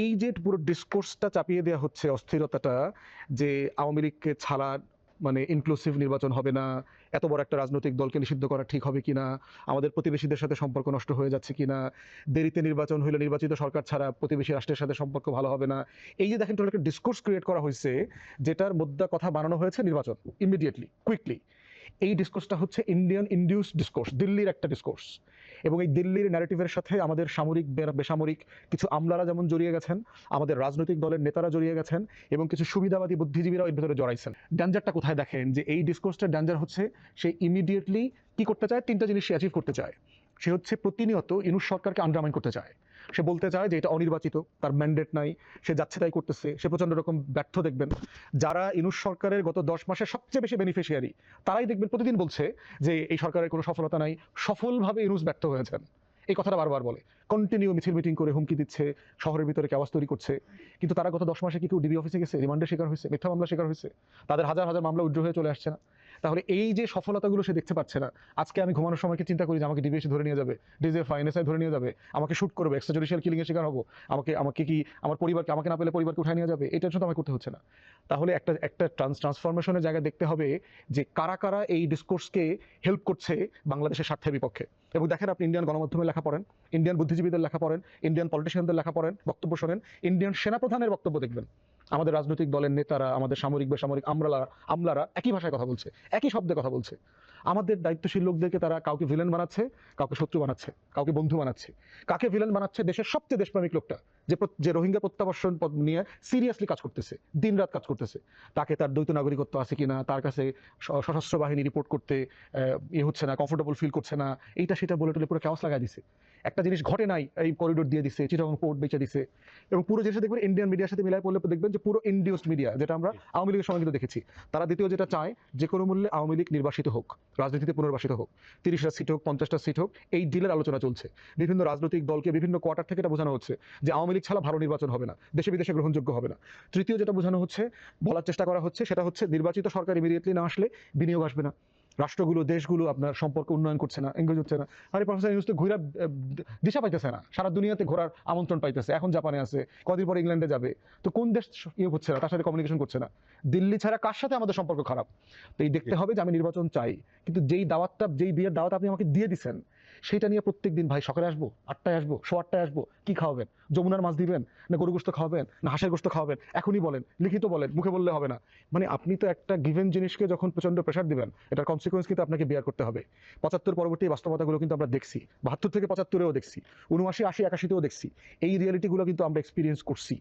এই যে পুরো ডিসকোর্সটা চাপিয়ে দেওয়া হচ্ছে, অস্থিরতাটা, যে আওয়ামী লীগকে ছাড়া মানে ইনক্লুসিভ নির্বাচন হবে না, এত বড় একটা রাজনৈতিক দলকে নিষিদ্ধ করা ঠিক হবে কিনা, আমাদের প্রতিবেশীদের সাথে সম্পর্ক নষ্ট হয়ে যাচ্ছে কিনা, দেরিতে নির্বাচন হলে নির্বাচিত সরকার ছাড়া প্রতিবেশী রাষ্ট্রের সাথে সম্পর্ক ভালো হবে না, এই যে দেখেন টোটাল একটা ডিসকোর্স ক্রিয়েট করা হয়েছে, যেটার মোদ্দা কথা বানানো হয়েছে নির্বাচন ইমিডিয়েটলি, কুইকলি। এই ডিসকোর্সটা হচ্ছে ইন্ডিয়ান ইন্ডিউস ডিসকোর্স, দিল্লির একটা ডিসকোর্স। এবং এই দিল্লির ন্যারেটিভের সাথে আমাদের সামরিক বেসামরিক কিছু আমলারা যেমন জড়িয়ে গেছেন, আমাদের রাজনৈতিক দলের নেতারা জড়িয়ে গেছেন, এবং কিছু সুবিধাবাদী বুদ্ধিজীবীরাও এর ভিতরে জড়াইছেন। ড্যাঞ্জারটা কোথায় দেখেন, যে এই ডিসকোর্সটার ড্যাঞ্জার হচ্ছে সে ইমিডিয়েটলি কি করতে চায়, তিনটা জিনিস সে অ্যাচিভ করতে চায়। সে হচ্ছে প্রতিনিয়ত ইউনূস সরকারকে আন্ডারমাইন করতে চায়। সে বলতে চায় যে এটা অনির্বাচিত, তার ম্যান্ডেট নাই, সে যাচ্ছে তাই করতেছে, সে প্রচন্ড রকম ব্যর্থ। দেখবেন যারা ইউনূস সরকারের গত 10 মাসের সবচেয়ে বেশি বেনিফিশিয়ারি, তারাই দেখবেন প্রতিদিন বলছে যে এই সরকারের কোনো সফলতা নাই, সফলভাবে ইউনূস ব্যর্থ হয়েছেন। এই কথাটা বারবার বলে, কন্টিনিউ মিছিল মিটিং করে হুমকি দিচ্ছে, শহরের ভিতরে কেওয়াজ তৈরি করছে। কিন্তু তারা গত 10 মাসে কি কেউ ডিবি অফিসে গেছে, রিমান্ডের শিকার হয়েছে, মিথ্যা মামলা শিকার হয়েছে? তাদের হাজার হাজার মামলা উইথড্র হয়ে চলে আসছে না? তাহলে এই যে সফলতাগুলো সে দেখতে পাচ্ছে না, আজকে আমি ঘুমানোর সময় কি চিন্তা করি যে আমাকে ডিবি এসে ধরে নিয়ে যাবে, ডিজে ফাইনেসাই ধরে নিয়ে যাবে, আমাকে শুট করবে, এক্সট্রা জুডিশিয়াল কিলিং এর শিকার হবো, আমাকে আমাকে কি আমার পরিবারকে, আমাকে না পেলে পরিবারকে উঠায় নিয়ে যাবে, এটা শুধু আমাকে করতে হচ্ছে না। তাহলে একটা একটা ট্রান্সফরমেশনের জায়গায় দেখতে হবে যে কারা কারা এই ডিসকোর্সকে হেল্প করছে বাংলাদেশের স্বার্থের বিপক্ষে। এবং দেখেন, আপনি ইন্ডিয়ান গণমাধ্যমে লেখা পড়েন, ইন্ডিয়ান বুদ্ধিজীবীদের লেখা পড়েন, ইন্ডিয়ান পলিটিশিয়ানদের লেখা পড়েন, বক্তব্য শোনেন, ইন্ডিয়ান সেনাপ্রধানের বক্তব্য দেখবেন, আমাদের রাজনৈতিক দলের নেতারা, আমাদের সামরিক বেসামরিক আমলারা একই ভাষায় কথা বলছে, একই শব্দে কথা বলছে। আমাদের দায়িত্বশীল লোকদেরকে তারা কাউকে ভিলেন বানাচ্ছে, কাউকে শত্রু বানাচ্ছে, কাউকে বন্ধু বানাচ্ছে। কাকে ভিলেন বানাচ্ছে? দেশের সবচেয়ে দেশপ্রেমিক লোকটা, যে রোহিঙ্গা প্রত্যাবর্ষণ নিয়ে সিরিয়াসলি কাজ করতেছে, দিনরাত কাজ করতেছে, তাকে তার দ্বৈত নাগরিকত্ব আছে কিনা, তার কাছে সশস্ত্র বাহিনী রিপোর্ট করতে হচ্ছে না, কমফোর্টেবল ফিল করছে না, এইটা সেটা বলে টলে পুরো কেওয়াস লাগাই দিছে। একটা জিনিস ঘটে নাই, এই করিডোর দিয়ে দিছে, চিটাগং পোর্ট বেচে দিছে। এবং পুরো জিনিসটা দেখবেন ইন্ডিয়ান মিডিয়ার সাথে মিলাই পড়লে দেখবেন যে পুরো ইন্ডিউসড মিডিয়া, যেটা আমরা আওয়ামী লীগের সময় কিন্তু দেখেছি। তারা দ্বিতীয় যেটা চায়, যে কোনো মূল্যে আওয়ামী লীগ নির্বাসিত হোক, রাজনীতিতে পুনর্বাসিত হোক, 30টা সিট হোক, 50টা সিট হোক, এই ডিলের আলোচনা চলছে। বিভিন্ন রাজনৈতিক দলকে বিভিন্ন কোয়ার্টার থেকে এটা বোঝানো হচ্ছে যে আওয়ামী লীগ ছাড়া ভালো নির্বাচন হবে না, দেশে বিদেশে গ্রহণযোগ্য হবে না। তৃতীয় যেটা বোঝানো হচ্ছে, বলার চেষ্টা করা হচ্ছে, সেটা হচ্ছে নির্বাচিত সরকার ইমিডিয়েটলি না আসলে বিনিয়োগ আসবে না, রাষ্ট্রগুলো, দেশগুলো আপনার সম্পর্ক উন্নয়ন করছে না, এঙ্গেজ হচ্ছে না। আরে প্রফেসর ইউনূস তো ঘুরা দিশা পাইতেছে না, সারা দুনিয়াতে ঘোরার আমন্ত্রণ পাইতেছে, এখন জাপানে আছে, কদিন পর ইংল্যান্ডে যাবে। তো কোন দেশ হচ্ছে না, তার সাথে কমিউনিকেশন করছে না? দিল্লি ছাড়া কার সাথে আমাদের সম্পর্ক খারাপ? তো এই দেখতে হবে যে আমি নির্বাচন চাই, কিন্তু যেই বিয়ের দাওয়াত আপনি আমাকে দিয়ে দিচ্ছেন, সেটা নিয়ে প্রত্যেক দিন ভাই সকালে আসবো, 8টায় আসবো, 8:15 আসবো, কি খাওয়াবেন? যমুনার মাছ দিবেন, না গরু গোস্ত খাওয়াবেন, না হাঁসের গোস্ত খাওয়াবেন? এখনই বলেন, লিখিত বলেন, মুখে বললে হবে না। মানে আপনি তো একটা গিভেন জিনিসকে যখন প্রচন্ড প্রেশার দিবেন, এটার কনসিকুয়েন্স কিন্তু আপনাকে বিয়ার করতে হবে। 75 পরবর্তী বাস্তবতাগুলো কিন্তু আমরা দেখছি, 72 থেকে 75-এও দেখছি, 79, 80, 81-তেও দেখছি। এই রিয়ালিটিগুলো কিন্তু আমরা এক্সপিরিয়েন্স করছি।